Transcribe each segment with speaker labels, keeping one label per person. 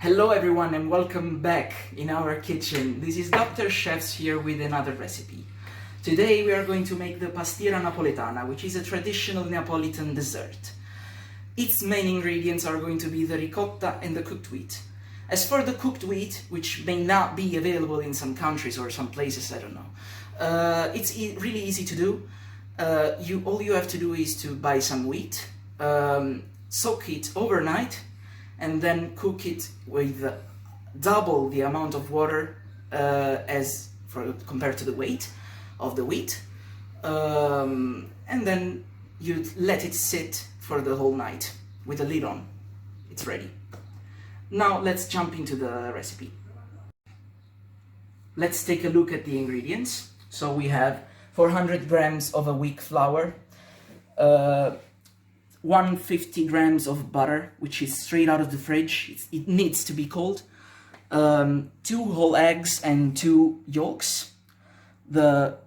Speaker 1: Hello everyone and welcome back in our kitchen. This is Dr. Chefs here with another recipe. Today we are going to make the Pastiera Napoletana, which is a traditional Neapolitan dessert. Its main ingredients are going to be the ricotta and the cooked wheat. As for the cooked wheat, which may not be available in some countries or some places, I don't know, it's really easy to do. All you have to do is to buy some wheat, soak it overnight, and then cook it with double the amount of water compared to the weight of the wheat, and then you let it sit for the whole night with the lid on. It's ready. Now let's jump into the recipe. Let's take a look at the ingredients. So we have 400 grams of a wheat flour, 150 grams of butter, which is straight out of the fridge. It needs to be cold. 2 whole eggs and 2 yolks. The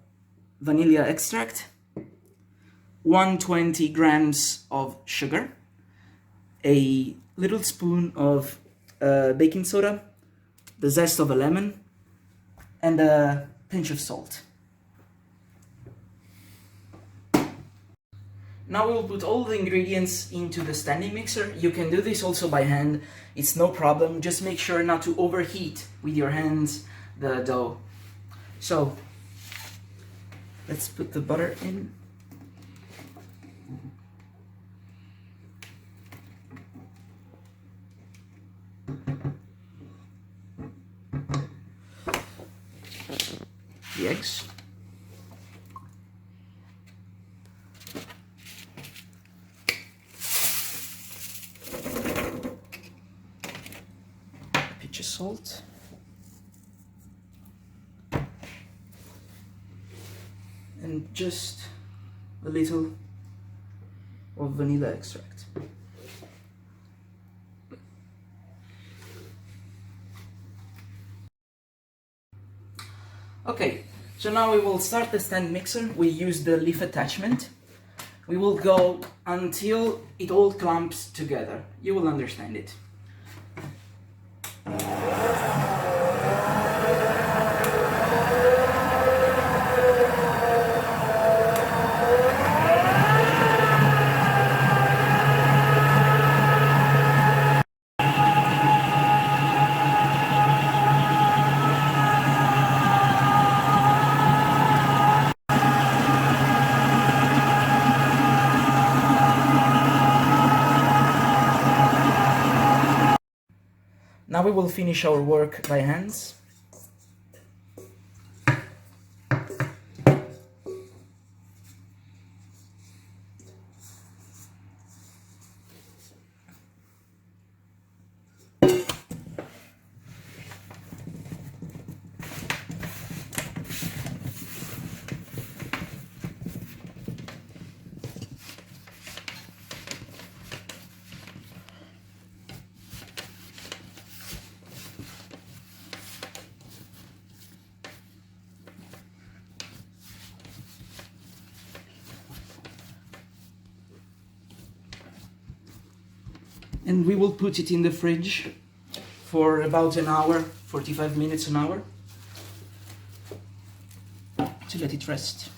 Speaker 1: vanilla extract. 120 grams of sugar. A little spoon of baking soda. The zest of a lemon. And a pinch of salt. Now we'll put all the ingredients into the standing mixer. You can do this also by hand, it's no problem. Just make sure not to overheat with your hands the dough. So, let's put the butter in. The eggs. Salt, and just a little of vanilla extract. Okay, so now we will start the stand mixer. We use the leaf attachment. We will go until it all clumps together. You will understand it. Now we will finish our work by hands. And we will put it in the fridge for about an hour, 45 minutes, an hour, to let it rest.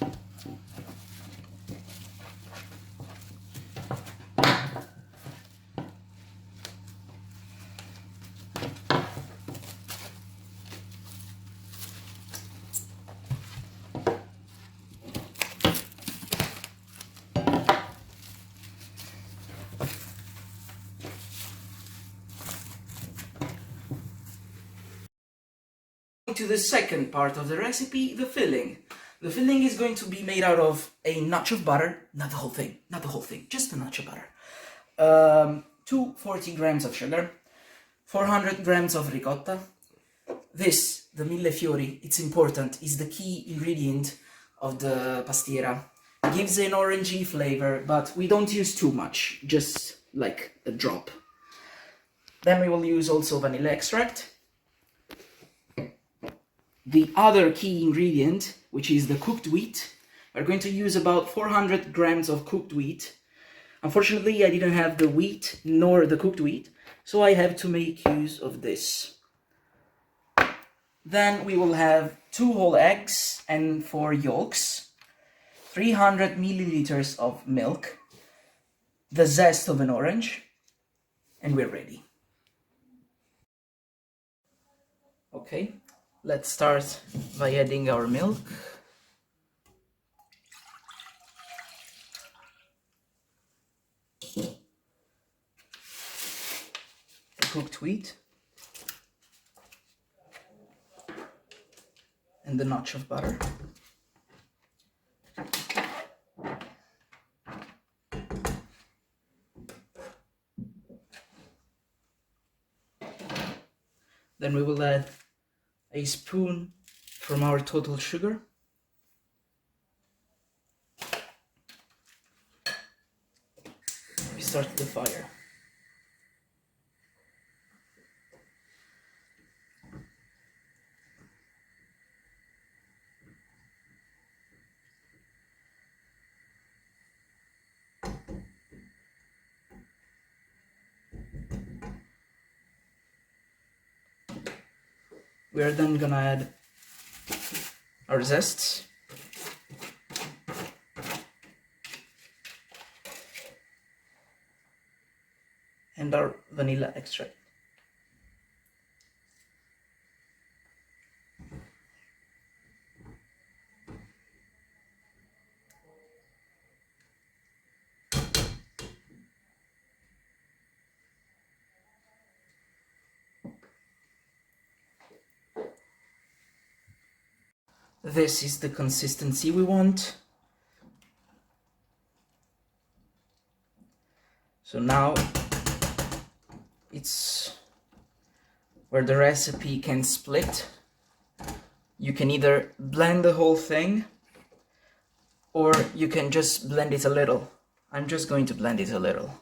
Speaker 1: To the second part of the recipe, the filling. The filling is going to be made out of a notch of butter, not the whole thing, just a notch of butter. 240 grams of sugar, 400 grams of ricotta. This, the mille fiori, it's important, is the key ingredient of the pastiera. Gives an orangey flavor, but we don't use too much, just like a drop. Then we will use also vanilla extract. The other key ingredient, which is the cooked wheat. We're going to use about 400 grams of cooked wheat. Unfortunately, I didn't have the wheat nor the cooked wheat, so I have to make use of this. Then we will have 2 whole eggs and 4 yolks, 300 milliliters of milk, the zest of an orange, and we're ready. Okay, let's start by adding our milk. Cooked wheat. And the notch of butter. Then we will add a spoon from our total sugar. We start the fire. We are then gonna add our zests. And our vanilla extract. This is the consistency we want. So now it's where the recipe can split. You can either blend the whole thing or you can just blend it a little. I'm just going to blend it a little.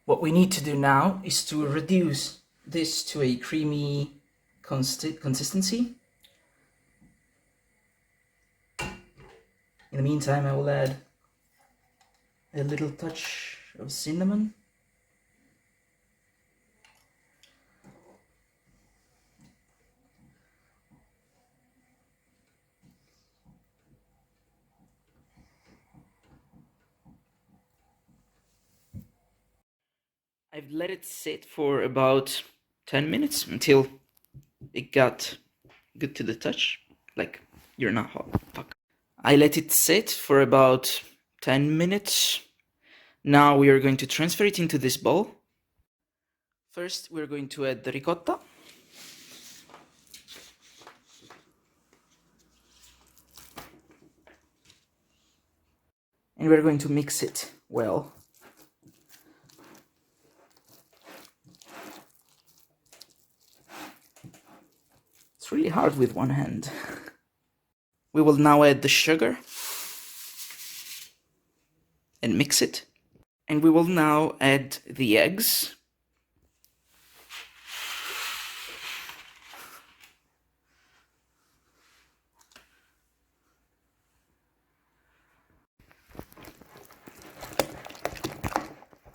Speaker 1: What we need to do now is to reduce this to a creamy consistency. In the meantime, I will add a little touch of cinnamon. I've let it sit for about 10 minutes until it got good to the touch. Like, you're not hot. Fuck. I let it sit for about 10 minutes. Now we are going to transfer it into this bowl. First, we're going to add the ricotta. And we're going to mix it well. It's really hard with one hand. We will now add the sugar and mix it. And we will now add the eggs.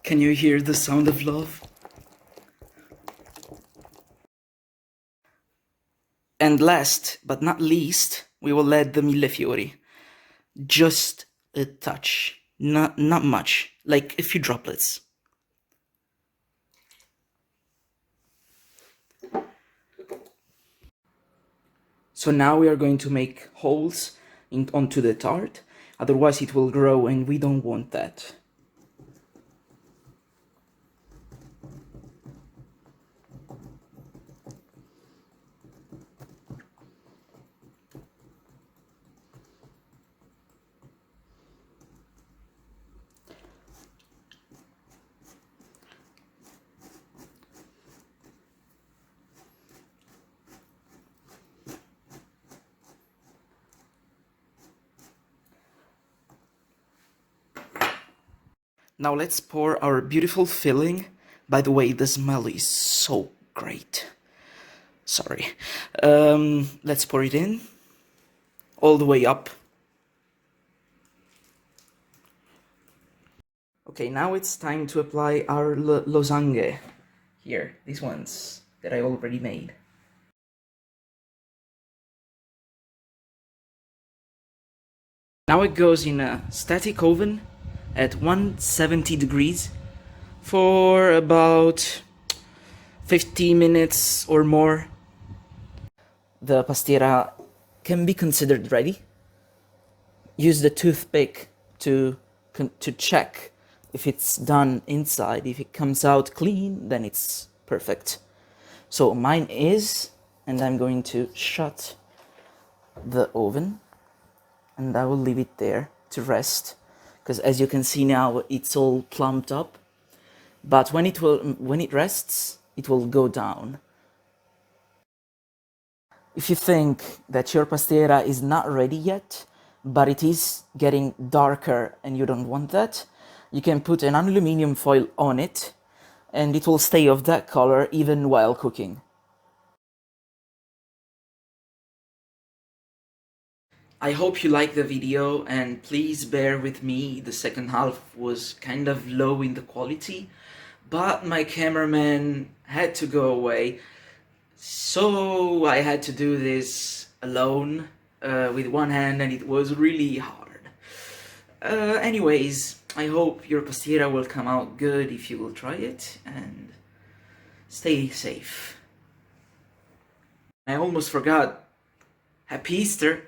Speaker 1: Can you hear the sound of love? And last but not least, we will add the millefiori. Just a touch, not much, like a few droplets. So now we are going to make holes onto the tart, otherwise it will grow and we don't want that. Now let's pour our beautiful filling By the way, the smell is so great. Sorry. Let's pour it in. All the way up. Okay, now it's time to apply our losange. Here, these ones that I already made. Now it goes in a static oven at 170 degrees for about 50 minutes or more. The pastiera can be considered ready. Use the toothpick to check if it's done inside. If it comes out clean, then it's perfect. So mine is, and I'm going to shut the oven and I will leave it there to rest, because as you can see now it's all plumped up, but when it rests it will go down. If you think that your pastiera is not ready yet, but it is getting darker and you don't want that, you can put an aluminium foil on it and it will stay of that color even while cooking. I hope you liked the video, and please bear with me, the second half was kind of low in the quality, but my cameraman had to go away, so I had to do this alone with one hand, and it was really hard. Anyways, I hope your pastiera will come out good if you will try it, and stay safe. I almost forgot. Happy Easter!